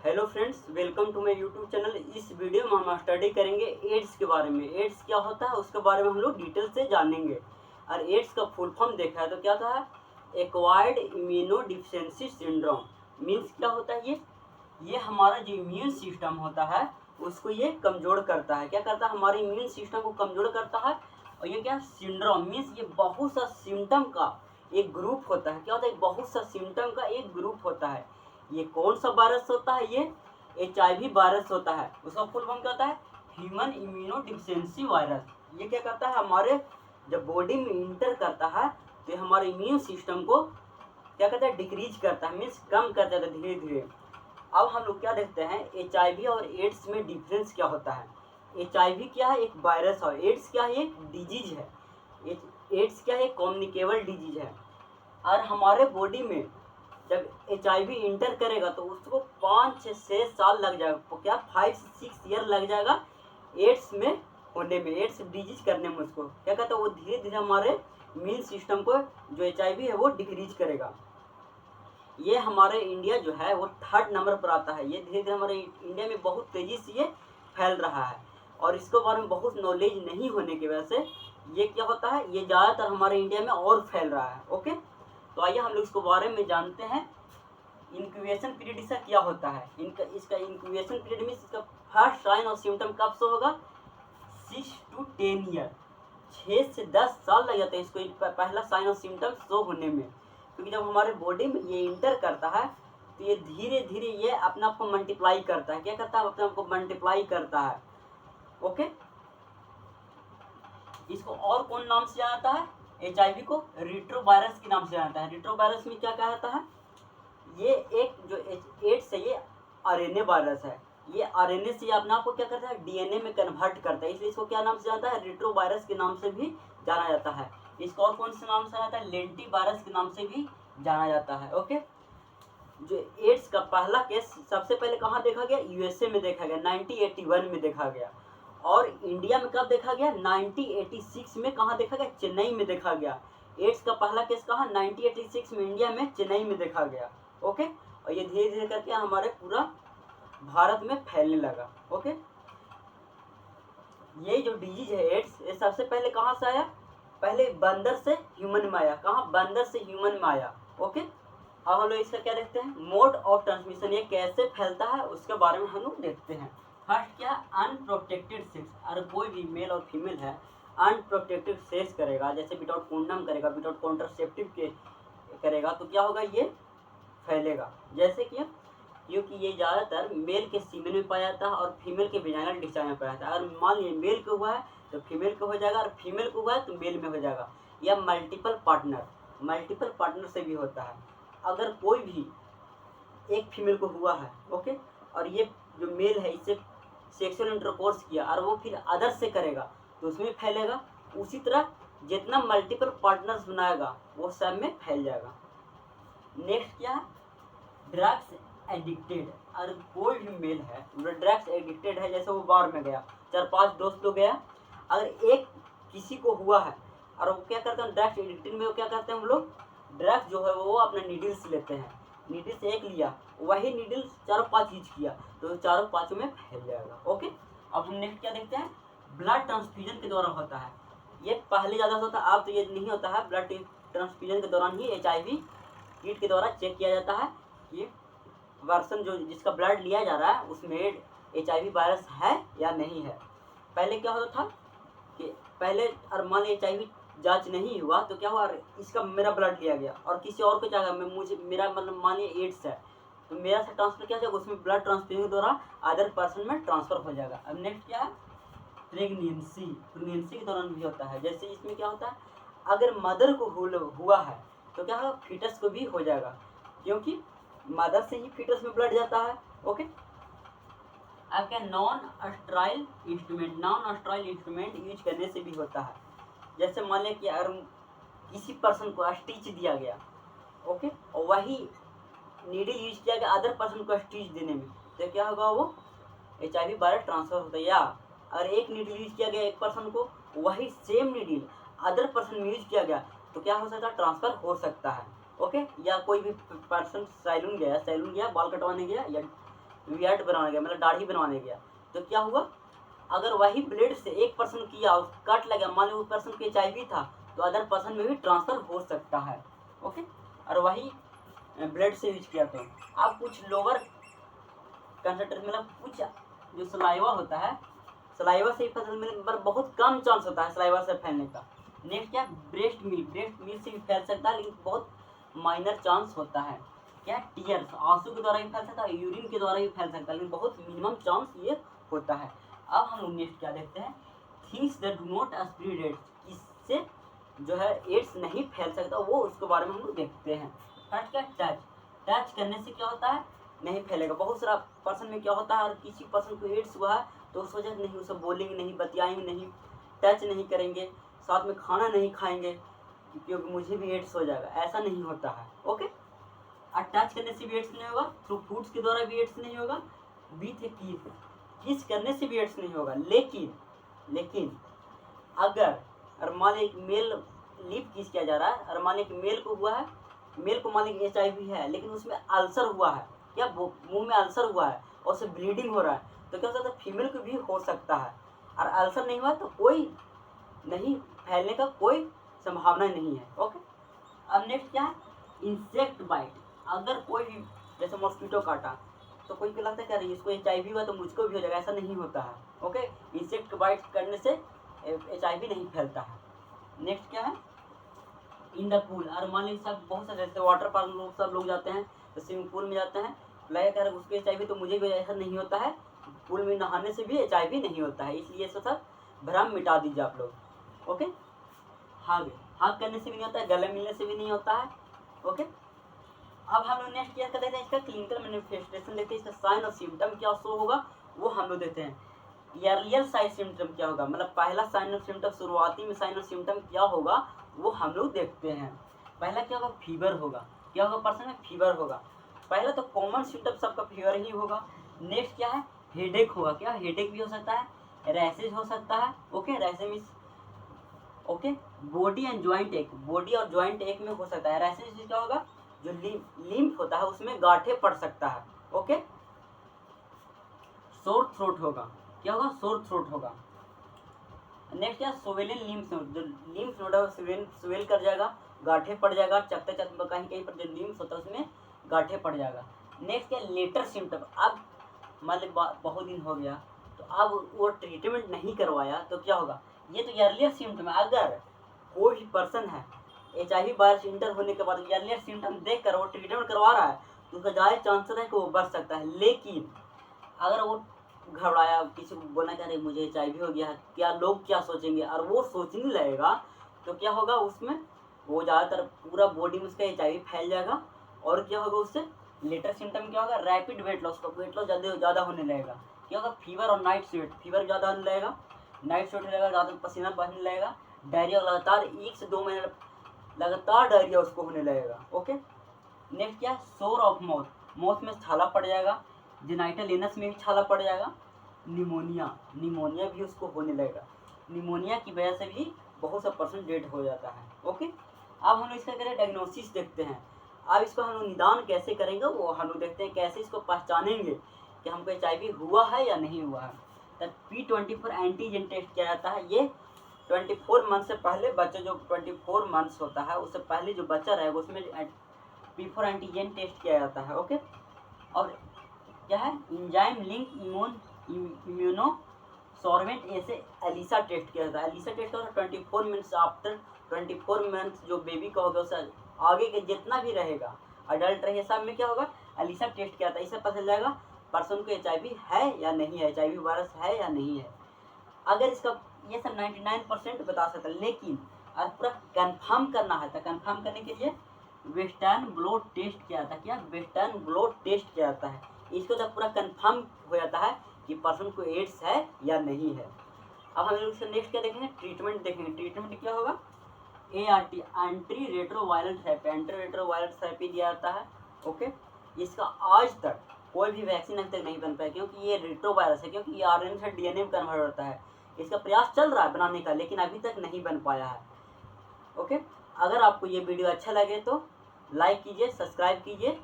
Hello friends, welcome to my YouTube channel. इस video में हम स्टडी करेंगे एड्स के बारे में। एड्स क्या होता है उसके बारे में हम लोग डिटेल से जानेंगे। और एड्स का फुल फॉर्म देखा है तो क्या था, एक्वायर्ड इम्यूनोडिफिशियेंसी सिंड्रोम। मीन्स क्या होता है, ये हमारा जो इम्यून सिस्टम होता है उसको ये कमज़ोर करता है। क्या करता है, हमारे इम्यून सिस्टम को कमज़ोर करता है। और ये क्या सिंड्रोम मीन्स ये बहुत सा सिम्टम का एक ग्रुप होता है। क्या होता है, बहुत सा सिम्टम का एक ग्रुप होता है। ये कौन सा वायरस होता है, ये HIV वायरस होता है। उसका फुल फॉर्म क्या होता है, ह्यूमन इम्यूनोडिफिशियेंसी वायरस। ये क्या करता है, हमारे जब बॉडी में इंटर करता है तो ये हमारे इम्यून सिस्टम को क्या कहता है, डिक्रीज करता है, मीन्स कम कर देता है धीरे धीरे। अब हम लोग क्या देखते हैं, HIV और एड्स में डिफरेंस क्या होता है। HIV क्या है, एक वायरस है। एड्स क्या है, एक डिजीज है। एड्स क्या है, कम्युनिकेबल डिजीज है। और हमारे बॉडी में जब HIV इंटर करेगा तो उसको 5 से 6 साल लग जाएगा। तो क्या 5 से 6 ईयर लग जाएगा एड्स में होने में, एड्स डिजीज करने में। उसको क्या कहता है, वो धीरे धीरे हमारे इम्यून सिस्टम को जो HIV है वो डिक्रीज करेगा। ये हमारे इंडिया जो है वो 3rd नंबर पर आता है। ये धीरे धीरे हमारे इंडिया में बहुत तेज़ी से ये फैल रहा है। और इसके बारे में बहुत नॉलेज नहीं होने की वजह से ये क्या होता है, ये ज़्यादातर हमारे इंडिया में और फैल रहा है। ओके, तो आइए हम लोग इसके बारे में जानते हैं। इंक्यूबेशन पीरियड इसका क्या होता है। इसका इंक्यूबेशन पीरियड में इसका फर्स्ट साइन और सिम्टम कब से होगा, 6 to 10 ईयर, 6 से 10 साल लग जाते हैं इसको पहला साइन और सिम्टम शो होने में। क्योंकि जब हमारे बॉडी में ये इंटर करता है तो ये धीरे धीरे ये अपने आप को मल्टीप्लाई करता है। क्या करता है, अपने आप को मल्टीप्लाई करता है। ओके, इसको और कौन नाम से जाता है, HIV को रेट्रोवायरस के नाम से जाता है। रेट्रोवायरस में क्या कहता है, ये एक जो एड्स है ये RNA वायरस है। ये RNA से अपने आप को क्या करता है, DNA में कन्वर्ट करता है, इसलिए इसको क्या नाम से जाता है, रेट्रोवायरस के नाम से भी जाना जाता है। इसको और कौन से नाम से जाता है, लेंटी वायरस के नाम से भी जाना जाता है। ओके, जो एड्स का पहला केस सबसे पहले कहाँ देखा गया, USA में देखा गया, 1981 में देखा गया। और इंडिया में कब देखा गया, 1986 में। कहाँ देखा गया, चेन्नई में देखा गया। एड्स का पहला केस कहाँ, 1986 में इंडिया में, चेन्नई में देखा गया। ओके, और ये धीरे धीरे करके हमारे पूरा भारत में फैलने लगा। ओके, ये जो डिजीज है एड्स, ये सबसे पहले कहाँ से आया, पहले बंदर से ह्यूमन में आया। कहाँ, बंदर से ह्यूमन में आया। ओके, अब हम लोग इसका क्या देखते हैं, मोड ऑफ ट्रांसमिशन, ये कैसे फैलता है उसके बारे में हम लोग देखते हैं। फर्स्ट क्या, अनप्रोटेक्टेड सेक्स। अगर कोई भी मेल और फीमेल है अनप्रोटेक्टेड सेक्स करेगा, जैसे विदाउट कॉन्डम करेगा, विदाउट कॉन्ट्रासेप्टिव के करेगा, तो क्या होगा, ये फैलेगा। जैसे कि क्योंकि ये ज़्यादातर मेल के सीमेन में पाया जाता है और फीमेल के वेजाइनल डिस्चार्ज में पाया जाता है। अगर मान लीजिए मेल को हुआ है तो फीमेल को हो जाएगा, और फीमेल को हुआ है तो मेल में हो जाएगा। या मल्टीपल पार्टनर से भी होता है। अगर कोई भी एक फीमेल को हुआ है, ओके, और ये जो मेल है इससे सेक्सुअल इंटरकोर्स किया और वो फिर अदर से करेगा तो उसमें फैलेगा। उसी तरह जितना मल्टीपल पार्टनर्स बनाएगा वो सब में फैल जाएगा। नेक्स्ट क्या है, ड्रग्स एडिक्टेड। अगर कोई भी मेल है वो ड्रग्स एडिक्टेड है, जैसे वो बार में गया, 4-5 दोस्त लोग गया, अगर एक किसी को हुआ है और वो क्या करते हैं, ड्रग्स एडिक्टेड में वो क्या करते हैं, हम लोग ड्रग्स जो है वो अपना नीडल्स लेते हैं। नीडल्स एक लिया, वही नीडल्स 4-5 यूज किया तो 4-5 में फैल जाएगा। ओके, अब हम नेक्स्ट क्या देखते हैं, ब्लड ट्रांसफ्यूजन के दौरान होता है। ये पहले ज़्यादा होता है, अब तो ये नहीं होता है। ब्लड ट्रांसफ्यूजन के दौरान ही HIV किट के द्वारा चेक किया जाता है कि वर्सन जो जिसका ब्लड लिया जा रहा है उसमें HIV वायरस है या नहीं है। पहले क्या होता था कि पहले और मान लीजिए HIV जांच नहीं हुआ तो क्या हुआ, इसका मेरा ब्लड लिया गया और किसी और को चाहेगा, मुझे मेरा मतलब मानिए एड्स है तो मेरा से ट्रांसफर क्या जाएगा, उसमें ब्लड ट्रांसफ्यूजन के द्वारा अदर पर्सन में ट्रांसफ़र हो जाएगा। अब नेक्स्ट क्या है, प्रेगनेंसी के दौरान भी होता है। जैसे इसमें क्या होता है, अगर मदर को हुआ है तो क्या होगा, फीटस को भी हो जाएगा, क्योंकि मदर से ही फीटस में ब्लड जाता है। ओके, अब क्या, नॉन स्टेराइल इंस्ट्रूमेंट यूज करने से भी होता है। जैसे मान लें कि अगर किसी पर्सन को स्टिच दिया गया, ओके, और वही नीडल यूज किया गया अदर पर्सन को स्टिच देने में, तो क्या होगा, वो HIV वायरस ट्रांसफ़र होता है। या अगर एक नीडल यूज किया गया एक पर्सन को, वही सेम नीडल अदर पर्सन में यूज किया गया तो क्या हो सकता है, ट्रांसफ़र हो सकता है। ओके, या कोई भी पर्सन सैलून गया बाल कटवाने गया या बियर्ड बनाने गया, मतलब दाढ़ी बनवाने गया, तो क्या हुआ, अगर वही ब्लेड से एक पर्सन किया, कट लगा, मान लो उस पर्सन को HIV था, तो अदर पर्सन में भी ट्रांसफर हो सकता है। ओके, और वही ब्लेड से यूज किया। तो अब कुछ लोअर कंसंट्रेशन, मतलब कुछ जो सलाइवा होता है, सलाइवा से ही फैल, मतलब बहुत कम चांस होता है सलाइवा से फैलने का। नेक्स्ट क्या, ब्रेस्ट मिल्क से भी फैल सकता है, लेकिन बहुत माइनर चांस होता है। क्या, टीयर्स, आंसू के द्वारा भी फैल सकता है, यूरिन के द्वारा भी फैल सकता है, लेकिन बहुत मिनिमम चांस ये होता है। अब हम लोग नेक्स्ट क्या देखते हैं, things that do not spread AIDS, इससे जो है एड्स नहीं फैल सकता, वो उसके बारे में हम लोग देखते हैं। फर्स्ट क्या, टच करने से क्या होता है, नहीं फैलेगा। बहुत सारा पर्सन में क्या होता है, और किसी पर्सन को एड्स हुआ है तो उस वजह से नहीं, उसे बोलेंगे नहीं, बतियाएंगे नहीं, टच नहीं करेंगे, साथ में खाना नहीं खाएंगे क्योंकि मुझे भी एड्स हो जाएगा, ऐसा नहीं होता है। ओके, और टच करने से भी एड्स नहीं होगा, थ्रू फूड्स के द्वारा भी एड्स नहीं होगा, बीच किस करने से भी एड्स नहीं होगा। लेकिन अगर मान ली एक मेल लिप किस किया जा रहा है, और मान ली एक मेल को हुआ है, मेल को मान ली HIV है, लेकिन उसमें अल्सर हुआ है, क्या मुंह में अल्सर हुआ है और उससे ब्लीडिंग हो रहा है, तो क्या हो सकता है, फीमेल को भी हो सकता है। और अल्सर नहीं हुआ तो कोई नहीं, फैलने का कोई संभावना नहीं है। ओके, अब नेक्स्ट क्या है, इंसेक्ट बाइट, अगर कोई भी जैसे मॉस्किटो काटा तो कोई को लगता है क्या इसको HIV हुआ तो मुझको भी हो जाएगा, ऐसा नहीं होता है। ओके, इंसेक्ट बाइट करने से HIV नहीं फैलता है। नेक्स्ट क्या है, इन द पूल, और मान लीजिए सब बहुत सारे जैसे वाटर पार्क लोग सब लोग जाते हैं, तो स्विमिंग पूल में जाते हैं, लगा कर उसको HIV तो मुझे भी ऐसा नहीं होता है, पूल में नहाने से भी HIV नहीं होता है, इसलिए सब भ्रम मिटा दीजिए आप लोग। ओके, हाग करने से भी नहीं होता है, गले मिलने से भी नहीं होता है। ओके, अब हम लोग नेक्स्ट क्या करते हैं, इसका क्लिनिकल मैनिफेस्टेशन देखते हैं, इसका साइन और सिम्टम क्या शो होगा वो हम लोग देते हैं। रियल साइन सिम्टम क्या होगा, मतलब पहला साइन और सिम्टम, शुरुआती में साइन और सिम्टम क्या होगा वो हम लोग देखते हैं। पहला क्या होगा, फीवर होगा, क्या होगा, पर्सन में फीवर होगा। पहला तो कॉमन सिम्टम सबका फीवर ही होगा। नेक्स्ट क्या है, हेडेक होगा, क्या हेडेक भी हो सकता है, रैसेज हो सकता है। Okay, rashes means okay, body and joint एक, बॉडी और ज्वाइंट एक में हो सकता है। रैसेज क्या होगा, जो लिम्फ होता है उसमें गांठे पड़ सकता है। ओके, सोर थ्रोट होगा, क्या होगा, सोर थ्रोट होगा। नेक्स्ट क्या, सोवेलिन लिम्फ नोड, जो लिम्फ नोड है स्वेल कर जाएगा, गांठे पड़ जाएगा, चकते कहीं कहीं पर जो लिम्फ होता है उसमें गांठे पड़ जाएगा। नेक्स्ट क्या, लेटर सिम्टम, अब मान ली बहुत दिन हो गया तो अब वो ट्रीटमेंट नहीं करवाया तो क्या होगा, ये तो अर्लियर सिम्टम है। अगर कोई भी पर्सन है HIV वायरस इंटर होने के बाद अर्लियर सिम्टम देख कर वो ट्रीटमेंट करवा रहा है तो उसका ज़्यादा चांसेस है कि वो बच सकता है। लेकिन अगर वो घबराया, किसी को बोलना क्या रही मुझे HIV हो गया है, क्या लोग क्या सोचेंगे, और वो सोचने लगेगा तो क्या होगा, उसमें वो ज़्यादातर पूरा बॉडी में उसका HIV फैल जाएगा। और क्या होगा, उससे लेटर सिम्टम क्या होगा, रैपिड वेट लॉस ज़्यादा होने लगेगा। क्या होगा, फीवर और नाइट स्वेट, फीवर ज़्यादा होने लगेगा, नाइट स्वेट लगेगा, ज़्यादा पसीना बहने लगेगा, डायरिया लगातार 1 से 2 महीने लगातार डायरिया उसको होने लगेगा। ओके, नेक्स्ट क्या है, सोर ऑफ माउथ में छाला पड़ जाएगा, जेनाइटल एनस में भी छाला पड़ जाएगा, निमोनिया भी उसको होने लगेगा। निमोनिया की वजह से भी बहुत सा पर्सन डेड हो जाता है। ओके, अब हम लोग इसका करें डायग्नोसिस देखते हैं। अब इसको हम लोग निदान कैसे करेंगे वो हम लोग देखते हैं, कैसे इसको पहचानेंगे कि हमको HIV हुआ है या नहीं हुआ है। तब P24 एंटीजन टेस्ट किया जाता है। ये 24 मंथ से पहले बच्चा, जो 24 मंथ्स होता है उससे पहले जो बच्चा रहेगा उसमें P4 एंटीजन टेस्ट किया जाता है। ओके, और क्या है, इंजाइम लिंक इम्यूनो सॉर्वेंट ऐसे एलिसा टेस्ट किया जाता है। एलिसा टेस्ट होता है 24 मिनट्स आफ्टर 24 मंथ्स जो बेबी का होगा उससे आगे के जितना भी रहेगा अडल्ट रहे सब में क्या होगा, एलिसा टेस्ट किया जाता है। इससे पता चल जाएगा पर्सन को HIV है या नहीं है, HIV वायरस है या नहीं है। अगर इसका ये सब 99% बता सकता है, लेकिन अगर पूरा कंफर्म करना है तो कंफर्म करने के लिए वेस्टर्न ब्लड टेस्ट किया जाता है। क्या, वेस्टर्न ब्लड टेस्ट किया जाता है। इसको जब पूरा कंफर्म हो जाता है कि पर्सन को एड्स है या नहीं है। अब हम लोग इसका नेक्स्ट क्या देखेंगे, ट्रीटमेंट देखेंगे। ट्रीटमेंट क्या होगा, ART, एंटी रेट्रोवायरल थेरेपी दिया जाता है। ओके, इसका आज तक कोई भी वैक्सीन अभी तक नहीं बन पाया क्योंकि ये रेट्रोवायरस है, क्योंकि ये RNA से DNA में कन्वर्ट होता है। इसका प्रयास चल रहा है बनाने का, लेकिन अभी तक नहीं बन पाया है। ओके, अगर आपको ये वीडियो अच्छा लगे तो लाइक कीजिए, सब्सक्राइब कीजिए।